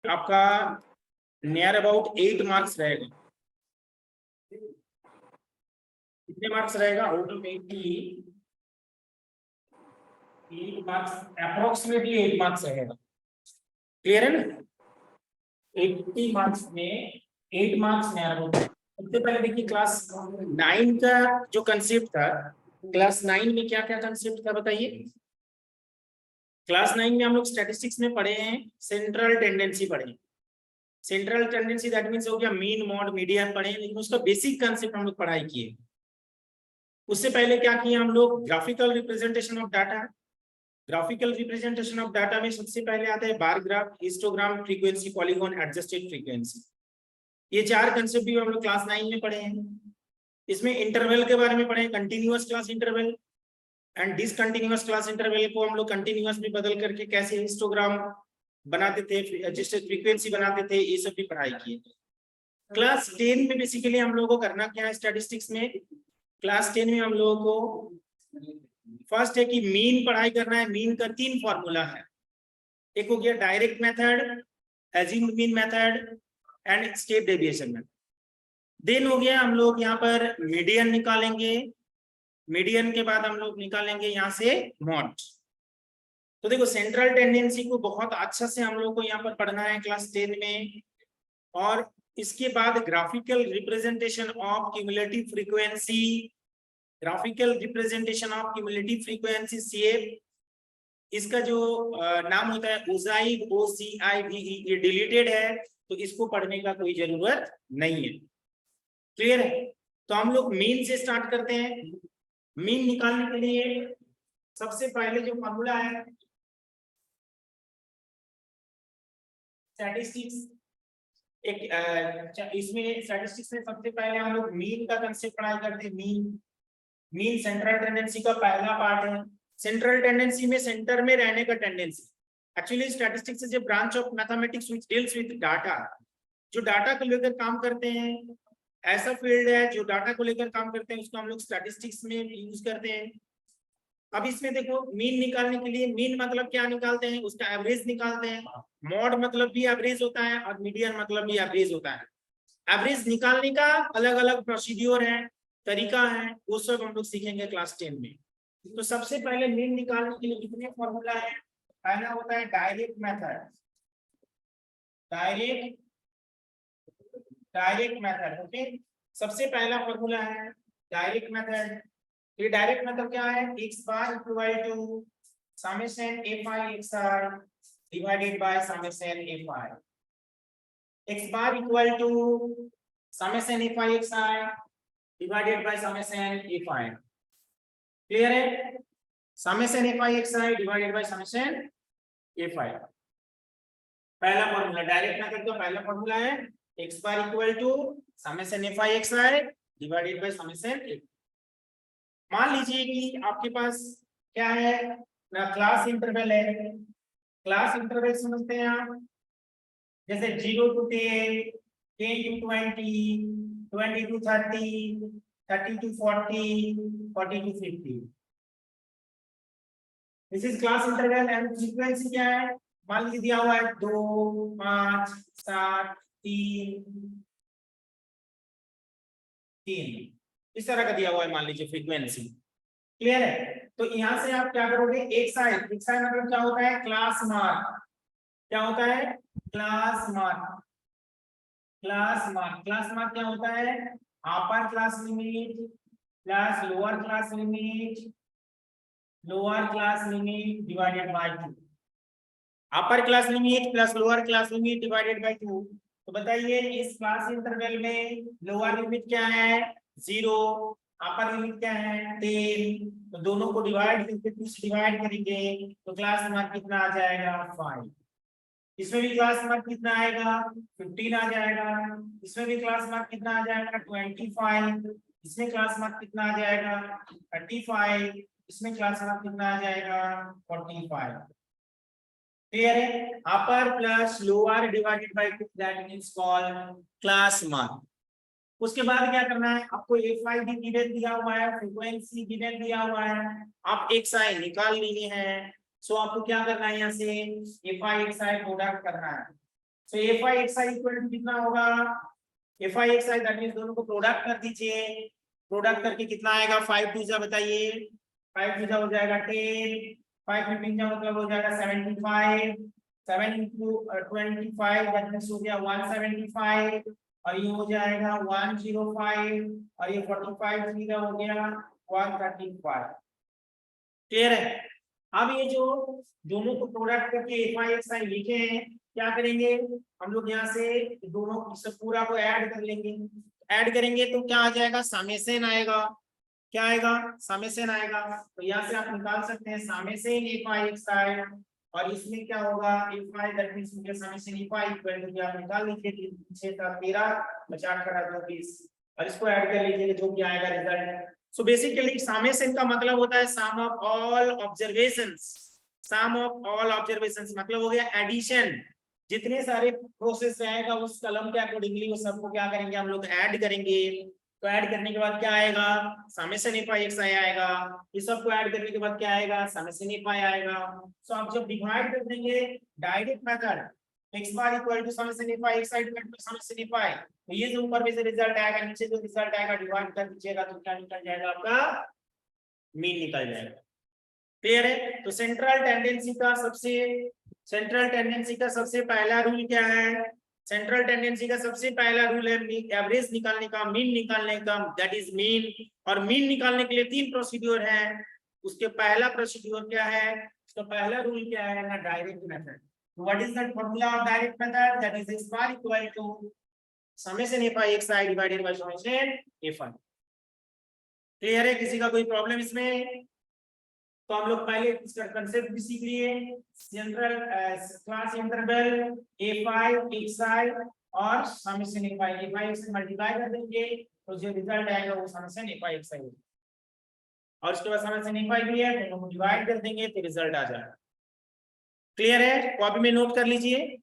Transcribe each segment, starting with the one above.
आपका near about 8 marks रहेगा। कितने मार्क्स रहेगा? Out of 80 8 marks, approximately 8 marks रहेगा। क्लियर है ना? 80 मार्क्स में 8 मार्क्स नियर अबाउट। सबसे पहले देखिए क्लास 9 का जो कंसेप्ट था, क्लास 9 में क्या क्या कंसेप्ट था बताइए। क्लास 9 में हम लोग स्टैटिस्टिक्स में पढ़े हैं, सेंट्रल टेंडेंसी पढ़े हैं। सेंट्रल टेंडेंसी दैट मींस हो गया मीन मॉड मीडियन पढ़े, लेकिन उसका बेसिक कंसेप्ट हम लोग पढ़ाई किए। उससे पहले क्या किए हम लोग? Graphical representation of data. Graphical representation of data में सबसे पहले आता है bar graph, histogram, frequency, polygon, adjusted frequency. ये चार कंसेप्ट भी हम लोग क्लास 9 में पढ़े हैं। इसमें इंटरवल के बारे में पढ़े, continuous class interval and discontinuous class interval को हम लोग कंटिन्यूअस में बदल करके कैसे हिस्टोग्राम बनाते थे, एडजस्टेड फ्रीक्वेंसी बनाते थे, ये सब भी पढ़ाई किए। क्लास 10 में बेसिकली हम लोगों को करना क्या है स्टैटिस्टिक्स में? क्लास 10 में हम लोगों को फर्स्ट है कि मीन पढ़ाई करना है। मीन का 3 फॉर्मूला है। एक हो गया direct method, assumed mean method and step deviation method. Then हो गया हम लोग यहाँ पर मीडियन निकालेंगे। मीडियन के बाद हम लोग निकालेंगे यहाँ से मॉड। तो देखो सेंट्रल टेंडेंसी को बहुत अच्छा से हम लोग को यहाँ पर पढ़ना है क्लास 10 में। और इसके बाद graphical representation of cumulative frequency, graphical representation of cumulative frequency shape. इसका जो नाम होता है ओसाई, OCIVE, ये डिलीटेड है, तो इसको पढ़ने का कोई जरूरत नहीं है। क्लियर है? तो हम लोग मीन से स्टार्ट करते हैं। मीन निकालने के लिए सबसे पहले जो फॉर्मूला है स्टैटिस्टिक्स, इसमें स्टैटिस्टिक्स में सबसे पहले हम लोग मीन का कंसेप्ट पढ़ाई करते हैं। मीन सेंट्रल टेंडेंसी का पहला पार्ट है। सेंट्रल टेंडेंसी में सेंटर में रहने का tendency. Actually statistics is a branch of mathematics which deals with data. जो डाटा को लेकर काम करते हैं, ऐसा फील्ड है जो डाटा को लेकर काम करते हैं, उसको हम लोग स्टैटिस्टिक्स में यूज करते हैं। अब इसमें देखो मीन निकालने के लिए, मीन मतलब क्या निकालते हैं? उसका एवरेज निकालते हैं। मॉड मतलब भी एवरेज होता है और मीडियन मतलब भी एवरेज होता है। एवरेज निकालने का अलग अलग प्रोसीड्योर है, तरीका है, वो सब हम लोग सीखेंगे क्लास 10 में। तो सबसे पहले मीन निकालने के लिए कितने फॉर्मूला है? पहला होता है direct method. Direct method, okay. सबसे पहला फॉर्मूला है डायरेक्ट मेथड। ये डायरेक्ट मेथड क्या है? x bar equal to summation fi divided by summation fi। x bar equal to summation fi divided by summation fi। Clear है? Summation fi divided by summation fi। पहला formula direct method का पहला formula है x bar equal to summation fi divided by summation fi। मान लीजिए कि आपके पास क्या है ना, क्लास इंटरवल है। क्लास इंटरवल समझते हैं आप, जैसे 0 to 10, 10 to 20, 20 to 30, 30 to 40, 40 to 50। This is class interval and frequency क्या है? मान लीजिए दिया हुआ है 2, 5, 7, 3, इस तरह का दिया हुआ है मान लीजिए फ्रीक्वेंसी। क्लियर है? तो यहां से आप क्या करोगे? एक साइड मतलब क्या होता है? Class mark. क्या होता है? Class mark. क्लास मार्क क्या होता है? अपर class limit plus lower class limit divided by 2। Upper class limit plus lower class limit divided by 2। तो बताइए इस क्लास इंटरवल में लोअर लिमिट क्या है? 0, अपर लिमिट क्या है? 10। तो दोनों को डिवाइड करके 2 से डिवाइड करेंगे तो क्लास मार्क कितना आ जाएगा? 5। इसमें भी क्लास मार्क कितना आएगा? 15 आ जाएगा। इसमें भी क्लास मार्क कितना आ जाएगा? 25। इसमें क्लास मार्क कितना आ जाएगा? 35। इसमें क्लास मार्क कितना आ जाएगा? 45। क्लियर है? अपर plus lower divided by 2 that means called class mark. उसके बाद क्या करना है आपको? fi भी गिवन दिया हुआ है, फ्रीक्वेंसी गिवन दिया हुआ है, आप xi निकाल लिए हैं। सो आपको क्या करना है? यहाँ से fi xi प्रोडक्ट करना है। So F I X I equal to कितना होगा, F I X I that means दोनों को प्रोडक्ट कर दीजिए, प्रोडक्ट करके कितना आएगा, 5 2 जा बताइए, 5 2 जा हो जाएगा 10, 5 15 जा मतलब हो जाएगा 75, 7 into 25 दैट मींस हो गया 175 और ये हो जाएगा 105 और ये 45 सीधा हो गया 135। क्लियर है। अब ये जो दोनों को प्रोडक्ट करके एफ आई एक्स आई लिखे हैं, क्या करेंगे हम लोग यहाँ से दोनों सब पूरा को ऐड कर लेंगे, ऐड करेंगे तो क्या आ जाएगा, समेशन आएगा, क्या आएगा, समेशन आएगा। तो यहाँ से आप निकाल सकते हैं summation F I X I और इसमें क्या होगा एफ आई दैट मींस मुझे summation F I equal to आप निकाल लीजिए 6 का 13 50 का 20 और इसको ऐड कर लीजिए जो भी आएगा रिजल्ट। सो बेसिकली समेशन का मतलब होता है sum of all observations, sum of all observations मतलब हो गया एडिशन, जितने सारे प्रोसेस रहेगा उस कलम के अकॉर्डिंगली वो सबको क्या करेंगे हम लोग ऐड करेंगे। तो ऐड करने के बाद क्या आएगा, समेशन एफ आई एक्स आई आएगा, इस सबको ऐड करने के बाद क्या आएगा, समेशन एफ आई आएगा। सो आप जब डिवाइड कर देंगे direct method x bar equal to summation F I X I equal to summation F I, तो ये जो ऊपर में से रिजल्ट आएगा नीचे जो रिजल्ट आएगा डिवाइड कर दीजिएगा तो क्या निकल जाएगा, आपका मीन निकल जाएगा। क्लियर है। तो सेंट्रल टेंडेंसी का सबसे पहला रूल क्या है, सेंट्रल टेंडेंसी का सबसे पहला रूल है एवरेज निकालने का, मीन निकालने का, दैट इज मीन। और मीन निकालने के लिए 3 प्रोसीड्यूर है, उसके पहला प्रोसीड्यूर क्या है, उसका पहला रूल क्या है ना, direct method. What is the formula of direct method, that is x bar equal to summation F I X I divided by summation F I. Clear है, किसी का कोई प्रॉब्लम इसमें। तो हम लोग पहले इसका कंसेप्ट भी सीख लिए, general class interval a5 xi और समेशन a5 से मल्टीप्लाई कर देंगे तो जो रिजल्ट आएगा वो समेशन a5 xi होगा और उसके बाद समेशन a5 भी है तो हम डिवाइड कर देंगे तो रिजल्ट आ जाएगा। क्लियर है, कॉपी में नोट कर लीजिए।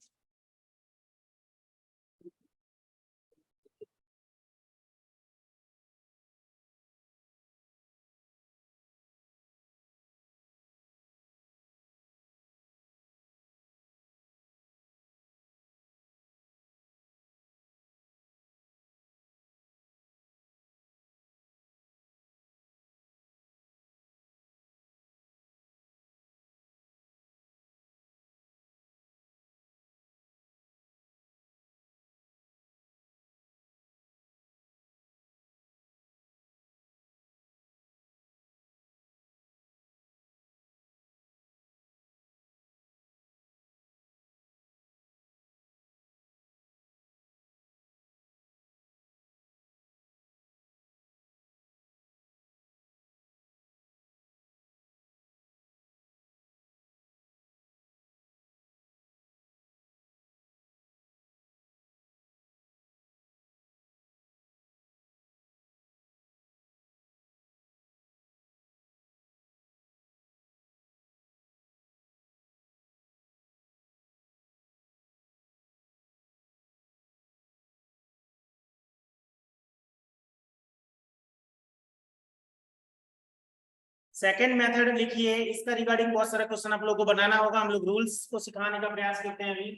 सेकंड मेथड लिखिए, इसका रिगार्डिंग बहुत सारा क्वेश्चन आप लोगों को बनाना होगा, हम लोग रूल्स को सिखाने का प्रयास करते हैं अभी।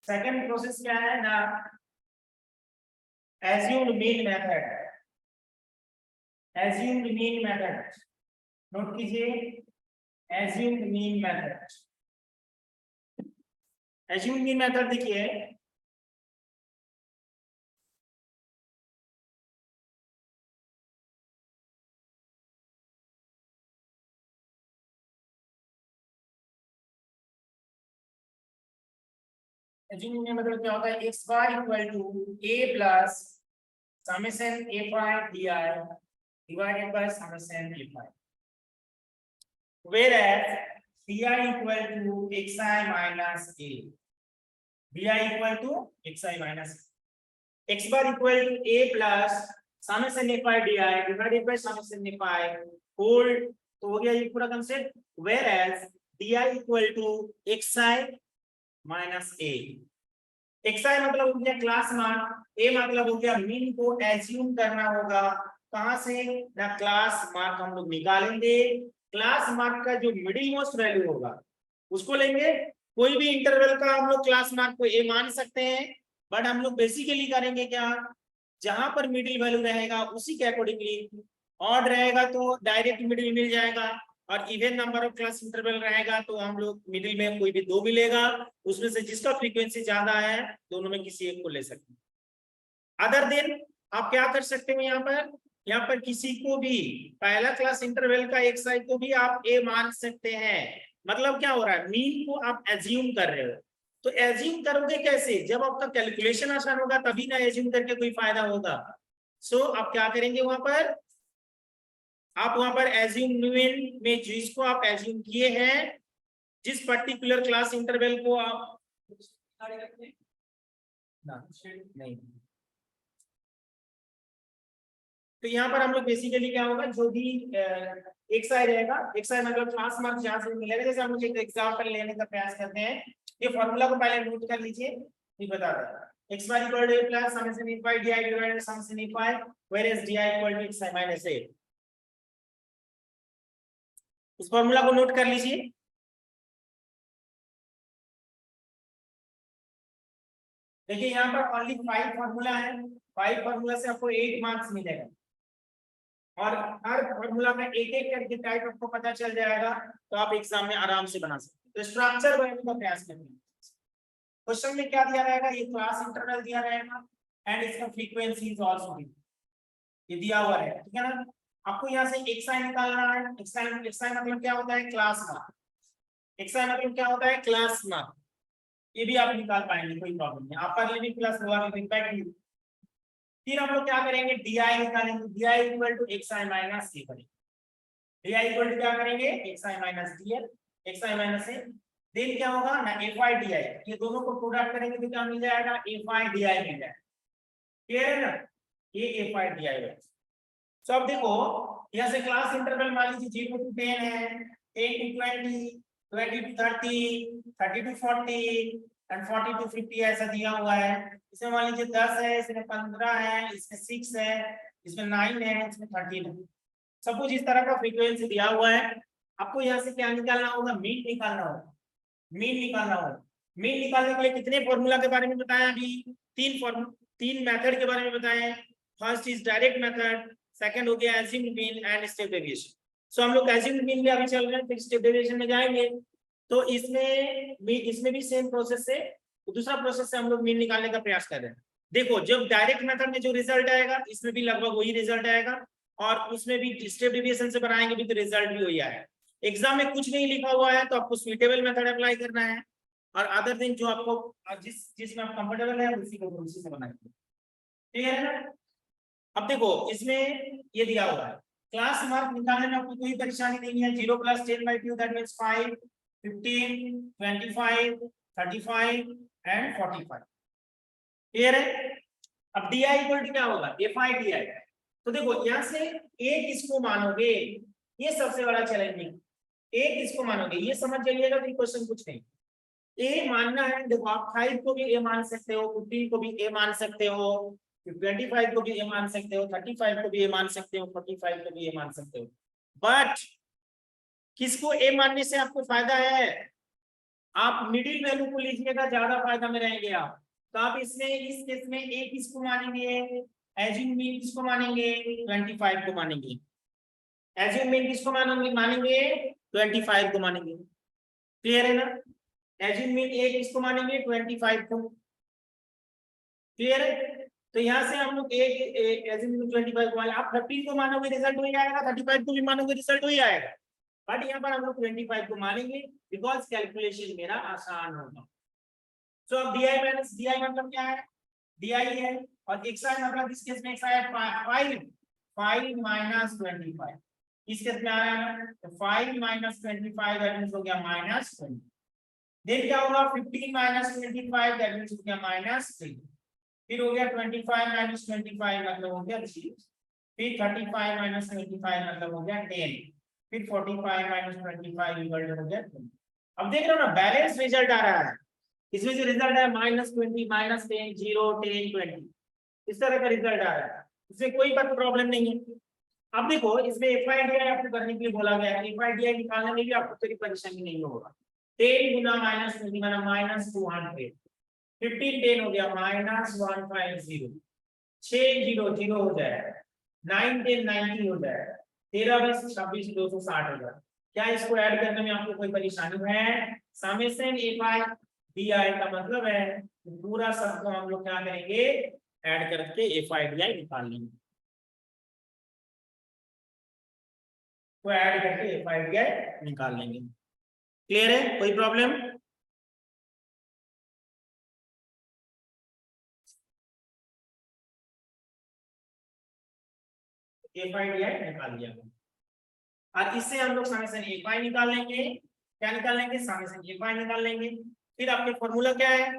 सेकंड प्रोसेस क्या है ना, assumed mean method, assumed mean method note कीजिए, assumed mean method। assumed mean method देखिए, assumed mean मतलब क्या होता है, x bar equal to a plus summation a5 di divided by summation a5, whereas di equal to xi minus a, di equal to xi minus x bar equal to a plus summation a5 di divided by summation a5 whole, तो हो गया ये पूरा concept. whereas di equal to xi minus a, xi मतलब हो गया class mark, a मतलब हो गया मीन को एज्यूम करना होगा, कहां से ना, क्लास मार्क हम लोग निकालेंगे, क्लास मार्क का जो मिडिल मोस्ट वैल्यू होगा उसको लेंगे कोई भी इंटरवल का हम लोग क्लास मार्क को ए मान सकते हैं, बट हम लोग बेसिकली करेंगे क्या, जहां पर मिडिल वैल्यू रहेगा उसी के अकॉर्डिंगली, ऑड रहेगा तो डायरेक्ट मिडिल मिल जाएगा, और even number of class interval रहेगा तो हम लोग मिडिल में कोई भी दो मिलेगा, उसमें से जिसका फ्रीक्वेंसी ज्यादा है दोनों में किसी एक को ले सकते हैं। अदर देन आप क्या कर सकते हो, यहाँ पर किसी को भी पहला क्लास इंटरवल का एक साइड को भी आप ए मान सकते हैं। मतलब क्या हो रहा है, मीन को आप एज्यूम कर रहे हो, तो एज्यूम करोगे कैसे, जब आपका कैलकुलेशन आसान होगा तभी ना एज्यूम करके कोई फायदा होगा। सो आप क्या करेंगे, आप वहां पर एज्यूम मीन में जिसको आप एज्यूम किए हैं, जिस पर्टिकुलर क्लास इंटरवल को आप नहीं, तो यहाँ पर हम लोग बेसिकली क्या होगा, जो भी एक साइड रहेगा, एक साइड मतलब क्लास मार्क जहाँ से मिलेगा, जैसे हम लोग एक एग्जांपल लेने का प्रयास करते हैं, ये फॉर्मूला को पहले नोट कर लीजिए, ये बता रहा है x bar equal to a plus summation e pi di divided by summation e pi, whereas di equal to x minus a। इस फॉर्मूला को नोट कर लीजिए। देखिए यहाँ पर ओनली 5 फॉर्मूला है, 5 फॉर्मूला से आपको 8 मार्क्स मिलेगा, और हर फॉर्मूला में एक एक करके टाइप आपको पता चल जाएगा, तो आप एग्जाम में आराम से बना सकते हैं। तो स्ट्रक्चर बनाने का प्रयास करेंगे। क्वेश्चन में क्या दिया रहेगा, ये क्लास इंटरवल दिया रहेगा एंड इसका फ्रीक्वेंसी इज आल्सो गिवन, ये दिया हुआ है, ठीक है ना। आपको यहाँ से xi निकालना है, xi मतलब क्या होता है, क्लास मार्क, xi मतलब क्या होता है, क्लास मार्क, ये भी आप निकाल पाएंगे, कोई प्रॉब्लम नहीं, आप पर लिमिट प्लस हुआ इम्पैक्ट नहीं। फिर हम लोग क्या करेंगे, di निकालेंगे, di equal to xi minus c करेंगे, di इक्वल टू क्या करेंगे, xi minus dl, xi minus a, then क्या होगा ना fi di, ये दोनों को प्रोडक्ट करेंगे तो क्या मिल जाएगा, fi di मिल जाएगा, क्लियर है ना, ये fi di है। तो अब देखो यहाँ से क्लास इंटरवल मान लीजिए 0 to 10 है, 10 to 20, 20 to 30, 30 to 40 and 40 to 50 ऐसा दिया हुआ है। इसमें मान लीजिए 10 है, इसमें 15 है, इसमें 6 है, इसमें 9 है, इसमें 13 है, सब कुछ इस तरह का फ्रीक्वेंसी दिया हुआ है। आपको यहाँ से क्या निकालना होगा, मीन निकालना होगा, मीन निकालना होगा। मीन निकालने के लिए कितने फॉर्मूला के बारे में बताया, अभी तीन मेथड के बारे में बताया। First is direct method, second हो गया assumed mean and step deviation. So हम लोग एज्यूम्ड मीन भी अभी चल रहे हैं, फिर स्टेप डेविएशन में जाएंगे। तो इसमें भी सेम प्रोसेस से, दूसरा प्रोसेस से हम लोग मीन निकालने का प्रयास कर रहे हैं। देखो जब डायरेक्ट मेथड में जो रिजल्ट आएगा इसमें भी लगभग वही रिजल्ट आएगा, और उसमें भी स्टेप डेविएशन से बनाएंगे भी तो रिजल्ट भी वही आएगा। एग्जाम में कुछ नहीं लिखा हुआ है तो आपको सुइटेबल मेथड अप्लाई करना है, और अदर दिन जो आपको जिसमें आप कंफर्टेबल है उसी से बनाएंगे, ठीक है ना। अब देखो इसमें ये दिया हुआ है, क्लास मार्क निकालने में आपको कोई परेशानी नहीं है, 0 + 10/2 दैट मींस 5, 15, 25, 35 एंड 45, क्लियर है। अब di इक्वल टू क्या होगा, fi di। तो देखो यहाँ से a किसको मानोगे, ये सबसे बड़ा चैलेंजिंग, a किसको मानोगे ये समझ जाइएगा, तो क्वेश्चन कुछ नहीं, a मानना है। देखो आप 5 को भी a मान सकते हो, 15 को भी a मान सकते हो, 25 को भी a मान सकते हो, 35 को भी a मान सकते हो, 45 को भी a मान सकते हो, बट किसको a मानने से आपको फायदा है, आप मिडिल वैल्यू को लीजिएगा, ज्यादा फायदा में रहेंगे आप। तो आप इसमें इस केस में a किसको मानेंगे, एज्यूम मीन किसको मानेंगे, 25 को मानेंगे, एज्यूम मीन किसको मानेंगे 25 को मानेंगे, क्लियर है ना। एज्यूम मीन a किसको मानेंगे 25 को, क्लियर है। तो यहाँ से हम लोग एज्यूम मीन 25 को, आप 13 को मानोगे रिजल्ट वही आएगा, 35 को भी मानोगे रिजल्ट वही आएगा, बट यहाँ पर हम लोग 25 को मानेंगे बिकॉज कैलकुलेशन मेरा आसान होगा। सो अब di माइनस di मतलब क्या है, di है, और xi मतलब इस केस में xi है 5 माइनस 25, इस केस में आ रहा है तो 5 माइनस 25 दैट मींस हो गया -20। देन क्या होगा 15 माइनस 25 दैट मींस हो गया -3, फिर हो गया 25 माइनस 25 मतलब हो गया 3, फिर 35 माइनस 25 मतलब हो गया 10, फिर 45 माइनस 25 इक्वल हो गया 20। अब देख रहे हो ना बैलेंस रिजल्ट आ रहा है, इसमें जो रिजल्ट है -20 -10 0 10 20 इस तरह का रिजल्ट आ रहा है, इसमें कोई बात प्रॉब्लम नहीं है। अब देखो इसमें FIDI आपको करने के लिए बोला गया है, FIDI निकालने में भी आपको कोई परेशानी नहीं होगा, 10 गुना -20 माना -200, 15 10 हो गया -150, 6 0 0 हो जाएगा, 9 10 90 हो जाएगा, 13 20 26 260 हो जाएगा। क्या इसको ऐड करने में आपको कोई परेशानी है? समेशन एफआई डीआई का मतलब है पूरा सबको हम लोग क्या करेंगे, ऐड करके एफआई डीआई निकाल लेंगे, तो ऐड करके एफआई डीआई निकाल लेंगे। क्लियर है? कोई प्रॉब्लम? एफआई डीआई निकाल लिया और इससे हम लोग समेशन एफआई निकाल लेंगे। क्या निकाल लेंगे? समेशन एफआई निकाल लेंगे। फिर आपके फॉर्मूला क्या है?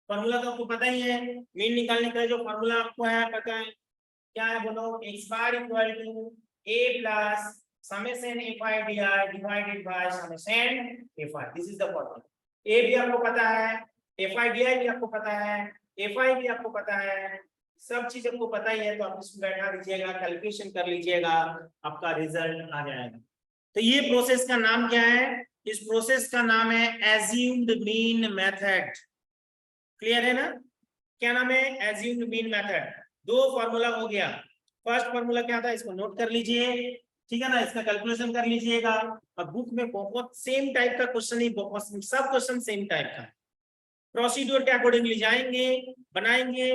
फॉर्मूला तो आपको पता ही है, मीन निकालने का जो फॉर्मूला आपको है पता है, क्या है बोलो? x bar equal to a plus summation F I D I divided by summation F I. This is the formula. a भी आपको पता है, एफआई डीआई भी आपको पता है, एफआई भी आपको पता है, सब चीज आपको पता ही है, तो आप इसको बैठा दीजिएगा, कैलकुलेशन कर लीजिएगा, आपका रिजल्ट आ जाएगा। तो ये प्रोसेस का नाम क्या है? इस प्रोसेस का नाम है एज्यूम्ड मीन मेथड। क्लियर है ना? क्या नाम है? Assumed mean method. दो फॉर्मूला हो गया। फर्स्ट फॉर्मूला क्या था, इसको नोट कर लीजिए, ठीक है ना, इसका कैलकुलेशन कर लीजिएगा। और बुक में बहुत सेम टाइप का क्वेश्चन ही, बहुत सब क्वेश्चन सेम टाइप का है। प्रोसीड्यूर के अकॉर्डिंगली जाएंगे, बनाएंगे,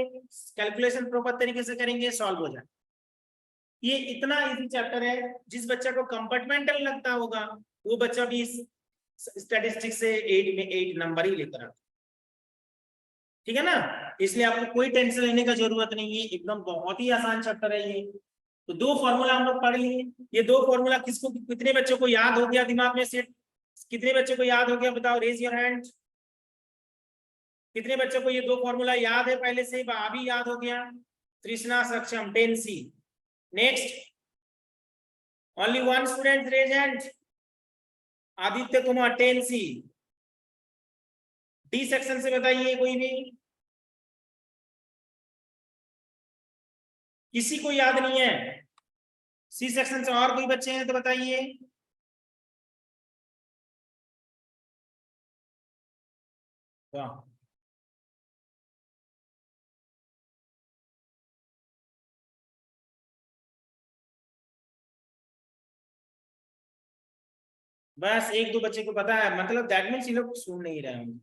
कैलकुलेशन प्रॉपर तरीके से करेंगे, सॉल्व हो जाए। ये इतना इजी चैप्टर है, जिस बच्चा को कंपार्टमेंटल लगता होगा वो बच्चा भी स्टैटिस्टिक्स से 8 में 8 नंबर ही लेकर आता, ठीक है ना? इसलिए आपको कोई टेंशन लेने का जरूरत नहीं है, एकदम बहुत ही आसान चैप्टर है ये। तो दो फॉर्मूला हम लोग पढ़ लिए। ये दो फॉर्मूला किसको, कितने बच्चों को याद हो गया दिमाग में से? कितने बच्चों को याद हो गया बताओ, रेज योर हैंड। कितने बच्चों को ये दो फॉर्मूला याद है पहले से, अभी याद हो गया? Trishna Saksham 10C। Next, only one student raise hand. Aditya Kumar 10C। D section से बताइए कोई भी, किसी को याद नहीं है? सी सेक्शन से और कोई बच्चे हैं तो बताइए। वाह, बस एक दो बच्चे को पता है, मतलब दैट मींस ये लोग सुन नहीं रहे होंगे।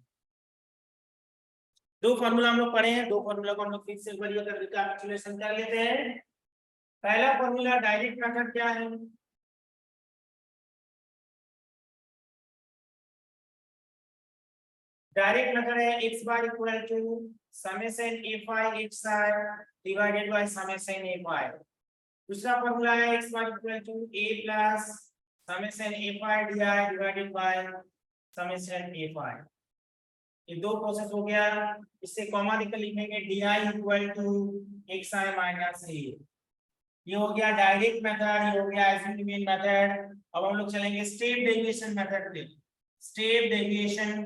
दो फॉर्मूला हम लोग पढ़े हैं, दो फॉर्मूला को हम लोग फिर से एक बार रिकैपिचुलेशन कर लेते हैं। पहला फॉर्मूला डायरेक्ट मेथड क्या है? डायरेक्ट मेथड है x bar equal to summation F I X I divided by summation F I. दूसरा फॉर्मूला है x bar equal to a plus summation F I D I divided by summation F I. ये दो process हो गया। इससे कॉमा देकर लिखेंगे D I equal to X I minus A. ये हो गया डायरेक्ट मेथड, ये हो गया एज्यूम्ड मीन मेथड। अब हम लोग चलेंगे स्टेप डेविएशन मेथड पे। Step deviation,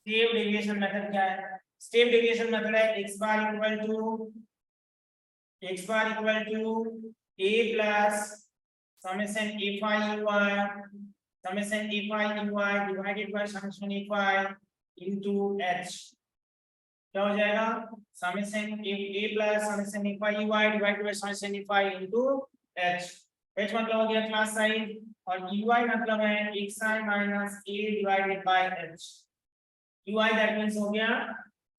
step deviation method क्या है? स्टेप डेविएशन मेथड है x bar equal to a plus summation F I y summation F I y divided by summation F I into h। क्या हो जाएगा? Summation a plus summation F I y divided by summation F I into h। h मतलब हो गया class size, और ey मतलब है xi minus a divided by h। ui that means हो गया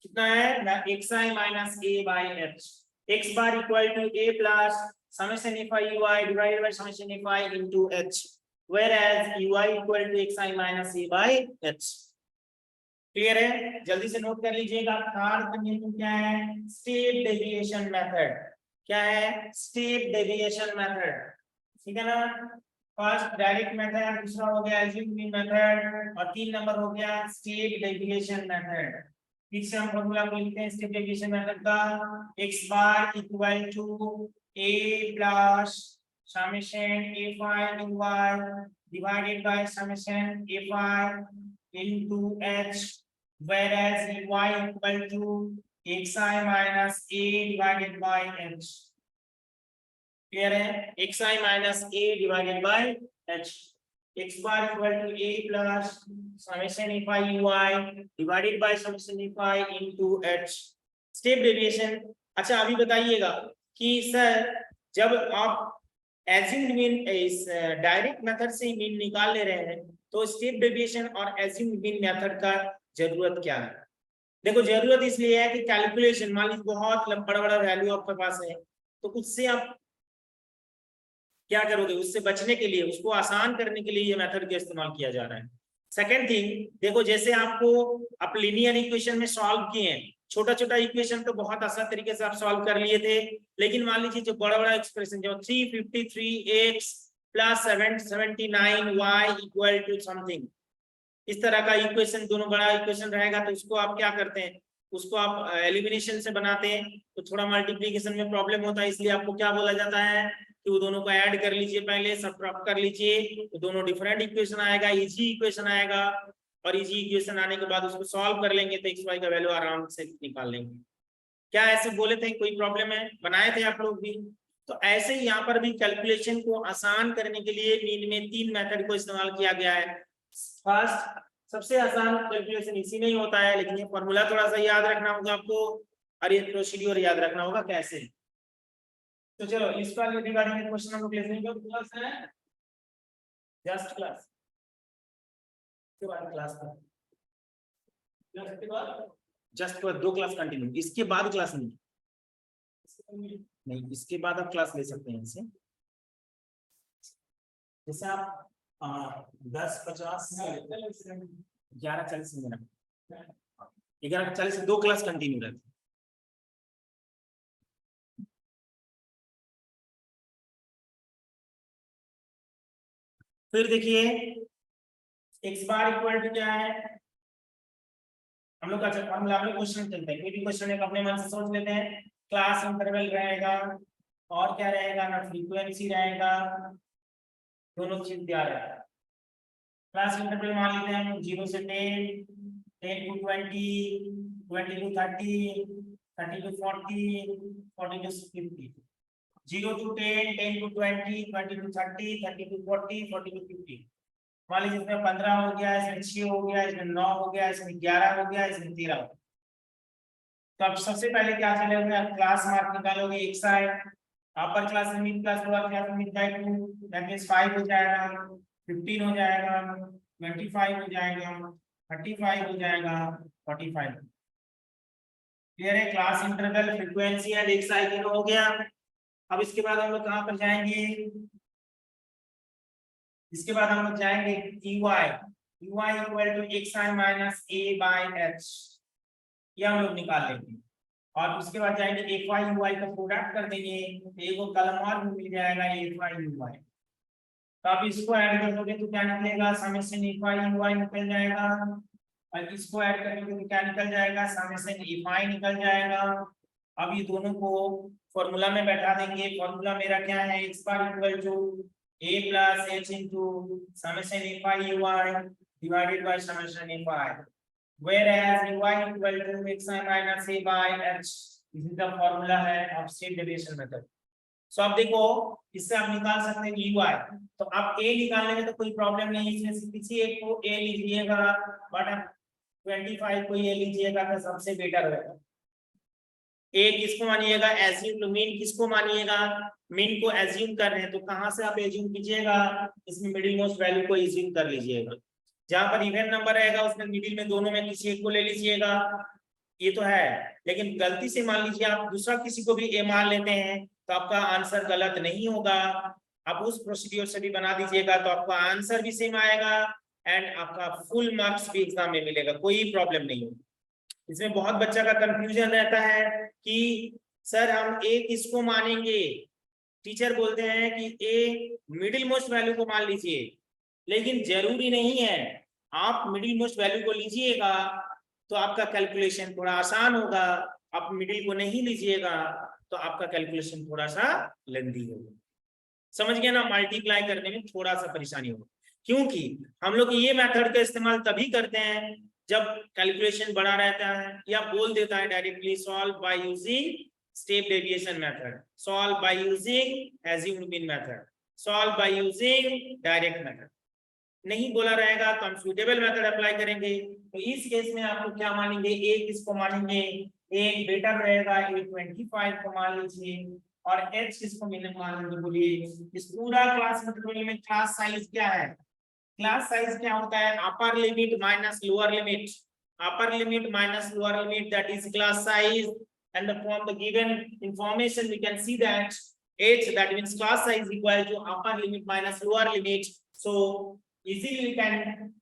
कितना है, xi minus a by h। x bar equal to a plus summation fi ui divided by summation fi into h, whereas ui equal to xi minus a by h। Clear है? जल्दी से note कर लीजिएगा। Third condition क्या है? Step deviation method. क्या है? Step deviation method, ठीक है ना? फर्स्ट डायरेक्ट मेथड, दूसरा हो गया एज्यूम्ड मीन मेथड, और 3 नंबर हो गया स्टेप डेविएशन मेथड। फिर से हम फॉर्मूला को लिखते हैं स्टेप डेविएशन मेथड का। x bar equal to a plus summation a5 y divided by summation a5 into h, whereas y equal to xi minus a divided by h। Clear है? xi minus a divided by h, x bar equal to a plus summation fi ui divided by summation fi into h। Step deviation, अच्छा अभी बताइएगा कि sir जब आप assumed mean इस direct method से mean निकाल ले रहे हैं तो स्टेप डेविएशन और एज्यूम्ड मीन मेथड का जरूरत क्या है? देखो जरूरत इसलिए है कि कैलकुलेशन मान लीजिए बहुत बड़ा बड़ा वैल्यू आपके पास है तो उससे आप क्या करोगे, उससे बचने के लिए, उसको आसान करने के लिए ये मेथड का इस्तेमाल किया जा रहा है। सेकंड थिंग देखो, जैसे आपको आप लीनियर इक्वेशन में सॉल्व किए हैं, छोटा छोटा इक्वेशन तो बहुत आसान तरीके से आप सॉल्व कर लिए थे, लेकिन मान लीजिए जो बड़ा बड़ा एक्सप्रेशन जो 353x plus 779y equal to something, इस तरह का इक्वेशन, दोनों बड़ा इक्वेशन रहेगा तो उसको आप क्या करते हैं, उसको आप एलिमिनेशन से बनाते हैं तो थोड़ा मल्टीप्लिकेशन में प्रॉब्लम होता है, इसलिए आपको क्या बोला जाता है कि वो दोनों को ऐड कर लीजिए, पहले सबट्रैक्ट कर लीजिए तो दोनों डिफरेंट इक्वेशन आएगा, इजी इक्वेशन आएगा, और इजी इक्वेशन आने के बाद उसको सॉल्व कर लेंगे तो एक्स वाई का वैल्यू आराम से निकाल लेंगे। क्या ऐसे बोले थे, कोई प्रॉब्लम है? बनाए थे आप लोग भी। तो ऐसे ही यहाँ पर भी कैलकुलेशन को आसान करने के लिए मीन में 3 मेथड को इस्तेमाल किया गया है। फर्स्ट, सबसे आसान कैलकुलेशन इसी में ही होता है, लेकिन ये फॉर्मूला थोड़ा सा याद रखना होगा आपको और ये प्रोसीड्यूर याद रखना होगा कैसे। तो चलो इस पर रिगार्डिंग क्वेश्चन हम लोग लेते हैं, क्लास है जस्ट क्लास के बाद क्लास था, जस्ट के बाद, जस्ट के बाद 2 क्लास कंटिन्यू, इसके बाद क्लास नहीं, इसके बाद आप क्लास ले सकते हैं इसे, जैसे आप 10:50 11:40 मिनट 11:40 से 2 क्लास कंटिन्यू रहती। फिर देखिए x बार इक्वल टू क्या है, हम लोग का फॉर्मूला में क्वेश्चन चलते हैं, कोई भी क्वेश्चन एक अपने मन से सोच लेते हैं। क्लास इंटरवल रहेगा और क्या रहेगा ना, फ्रीक्वेंसी रहेगा, दोनों चीज दिया रहेगा। क्लास इंटरवल मान लेते हैं हम 0 से 10, 10 to 20, 20 to 30, 30 to 40, 40 to 50, 0 to 10, 10 to 20, 20 to 30, 30 to 40, 40 to 50। मान लीजिए इसमें 15 हो गया, इसमें 6 हो गया, इसमें 9 हो गया, इसमें 11 हो गया, इसमें 13 हो गया। तो अब सबसे पहले क्या चलेगा, आप क्लास मार्क निकालोगे, एक side upper class limit plus lower class limit by 2, that means 5 हो जाएगा, 15 हो जाएगा, 25 हो जाएगा, 35 हो जाएगा, 45। क्लियर है? क्लास इंटरवल, फ्रीक्वेंसी एंड एक साइड हो गया। अब इसके बाद हम लोग कहां पर जाएंगे, इसके बाद हम लोग जाएंगे ui equal to xi minus a by h, ये हम लोग निकाल लेंगे, और उसके बाद जाएंगे fy ui का प्रोडक्ट कर देंगे, एक को कलम और भी मिल जाएगा fy ui। तो आप इसको ऐड कर दोगे तो क्या निकलेगा, समेशन fy ui निकल जाएगा, और इसको ऐड करेंगे तो क्या निकल जाएगा, समेशन fi निकल जाएगा। अब ये दोनों को फॉर्मूला में बैठा देंगे, फॉर्मूला मेरा क्या है, x bar equal to a plus h into summation fi ui divided by summation fi, whereas ui equal to xi minus a by h, this is the formula है of state deviation method। सो आप देखो इससे आप निकाल सकते हैं ui, तो आप a निकालने में तो कोई प्रॉब्लम नहीं, इसमें से किसी एक को a लीजिएगा, बट आप 25 को a लीजिएगा तो सबसे बेटर होगा। a किसको मानिएगा, एज्यूम, मीन किसको मानिएगा, मीन को एज्यूम कर रहे हैं तो कहां से आप एज्यूम कीजिएगा, इसमें मिडिल मोस्ट वैल्यू को एज्यूम कर लीजिएगा, जहां पर इवन नंबर रहेगा उसमें मिडिल में दोनों में किसी एक को ले लीजिएगा, ये तो है। लेकिन गलती से मान लीजिए आप दूसरा किसी को भी ए मान लेते हैं तो आपका आंसर गलत नहीं होगा, आप उस प्रोसीड्यूर से भी बना दीजिएगा तो आपका आंसर भी सेम आएगा एंड आपका फुल मार्क्स भी एग्जाम में मिलेगा, कोई प्रॉब्लम नहीं होगी। इसमें बहुत बच्चा का कंफ्यूजन रहता है कि सर हम ए किसको मानेंगे, टीचर बोलते हैं कि ए मिडिल मोस्ट वैल्यू को मान लीजिए, लेकिन जरूरी नहीं है, आप मिडिल मोस्ट वैल्यू को लीजिएगा तो आपका कैलकुलेशन थोड़ा आसान होगा, आप मिडिल को नहीं लीजिएगा तो आपका कैलकुलेशन थोड़ा सा लेंथी होगा। समझ गए ना, मल्टीप्लाई करने में थोड़ा सा परेशानी होगा, क्योंकि हम लोग ये मेथड का इस्तेमाल तभी करते हैं जब कैलकुलेशन बड़ा रहता है या बोल देता है directly solve by using step deviation method. Solve by using assumed mean method. Solve by using direct method. नहीं बोला रहेगा तो हम suitable method अप्लाई करेंगे। तो इस केस में आपको क्या मानेंगे, एक इसको मानेंगे, एक बेटर रहेगा, एक 25 को मान लीजिए, और h किसको मान लेंगे बोलिए। इस पूरा क्लास मेथडोलॉजी में क्लास साइज क्या है, क्लास साइज क्या होता है, upper limit minus lower limit, upper limit minus lower limit, that is class size, and from the given information we can see that h, that means class size equal to upper limit minus lower limit. So easily we can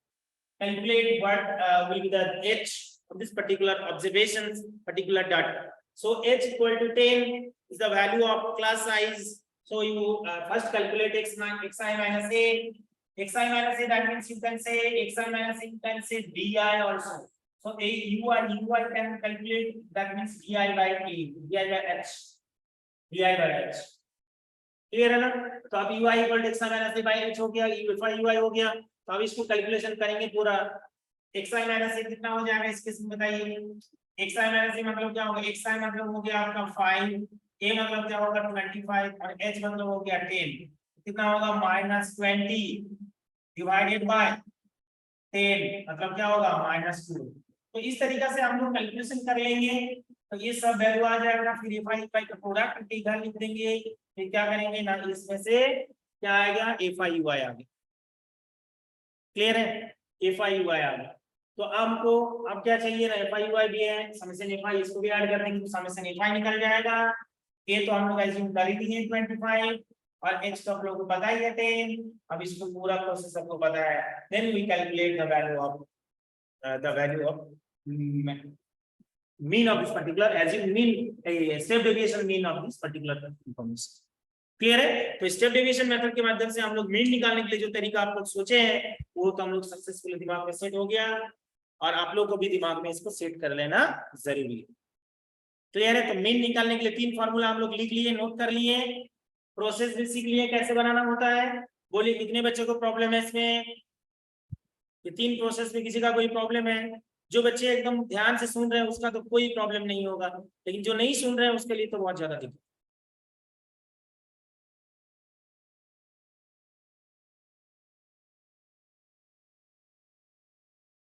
calculate what will be the h of this particular observations, particular data. So h equal to 10 is the value of class size. So you first calculate xi minus a. Xi minus a, that means you can say xi minus a, you can say di also. So a ui can calculate, that means di by a, di by h, di by h. Clear है ना। तो अब ui equal to xi minus a by h हो गया, ui हो गया। तो अब इसको कैलकुलेशन करेंगे पूरा। xi minus a कितना हो जाएगा इस केस में बताइए। xi minus a मतलब क्या होगा, xi मतलब हो गया आपका 5, a मतलब क्या होगा 25, और h मतलब हो गया 10। कितना होगा -20 डिवाइडेड बाय 10, मतलब क्या होगा -2। तो इस तरीका से हम लोग कैलकुलेशन कर लेंगे। तो ये सब वैल्यू आ जाएगा, फिर fi का प्रोडक्ट इधर लिख देंगे, फिर क्या करेंगे ना, इसमें से क्या आएगा fi ui आ गया। क्लियर है, fi ui आ गया। तो हमको अब क्या चाहिए ना, fi ui भी है, समेशन fi इसको भी ऐड कर देंगे तो समेशन fi निकल जाएगा। ये तो हम लोग एज्यूम कर ही दिए 25, और h तो आप लोगों को पता ही है 10। अब इसको पूरा प्रोसेस सबको पता है। Then we calculate the value of mean of this particular, as you mean a step deviation mean of this particular information. Clear है। तो स्टेप डेविएशन मेथड के माध्यम से हम लोग मीन निकालने के लिए जो तरीका आप लोग सोचे हैं वो तो हम लोग सक्सेसफुली दिमाग में सेट हो गया, और आप लोग को भी दिमाग में इसको सेट कर लेना जरूरी है। क्लियर है। तो मीन निकालने के लिए 3 फॉर्मूला हम लोग लिख लिए, नोट कर लिए, प्रोसेस भी सीख लिए कैसे बनाना होता है। बोलिए कितने बच्चों को प्रॉब्लम है इसमें, ये 3 प्रोसेस में किसी का कोई प्रॉब्लम है। जो बच्चे एकदम ध्यान से सुन रहे हैं उसका तो कोई प्रॉब्लम नहीं होगा, लेकिन जो नहीं सुन रहे हैं उसके लिए तो बहुत ज्यादा दिक्कत।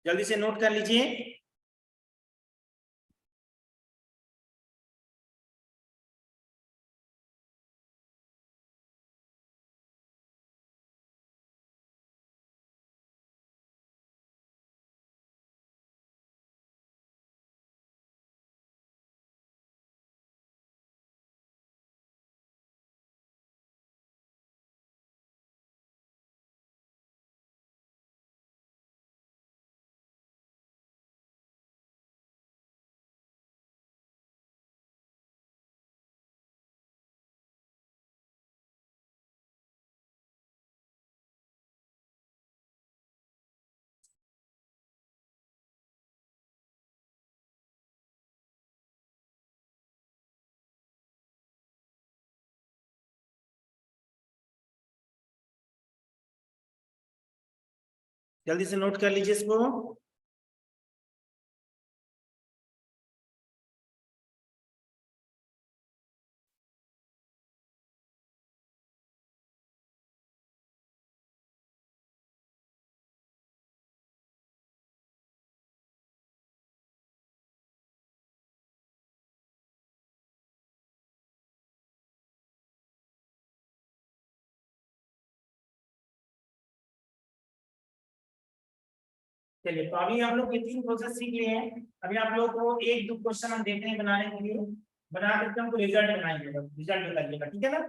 जल्दी से नोट कर लीजिए। जल्दी से नोट कर लीजिए इसको। चलिए, तो अभी हम लोग ये 3 प्रोसेस सीख लिए हैं। अभी आप लोग को 1-2 क्वेश्चन हम देखते हैं बनाने के लिए, बना करके हमको रिजल्ट बनाएंगे, रिजल्ट बताइएगा, ठीक है ना।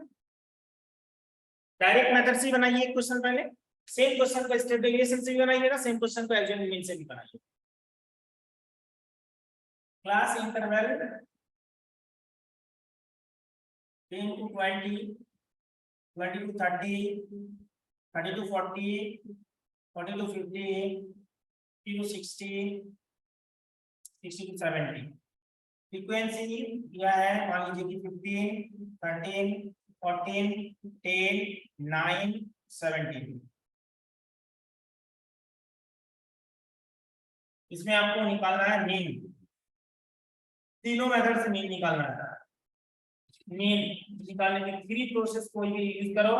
डायरेक्ट मेथड से बनाइए एक क्वेश्चन पहले, सेम क्वेश्चन को स्टेप डेविएशन से भी बनाइएगा, सेम क्वेश्चन को एल्जेब्रिक मीन से भी बनाइए। Class interval 10 to 20, 20 to 30, 30 to 40, 40 to 50, 50 to 60, 60 to 70। Frequency दिया है, मान लीजिए कि 15, 13, 14, 10, 9, 17। इसमें आपको निकालना है मीन, तीनों मेथड से मीन निकालना है। मीन निकालने के 3 प्रोसेस को ये यूज करो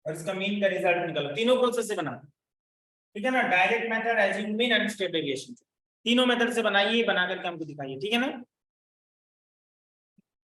और इसका मीन का रिजल्ट निकालो। तीनों प्रोसेस से बना, ठीक है ना, direct method, assume mean and state deviation, तीनों मेथड से बनाइए, बना करके हमको दिखाइए, ठीक है ना।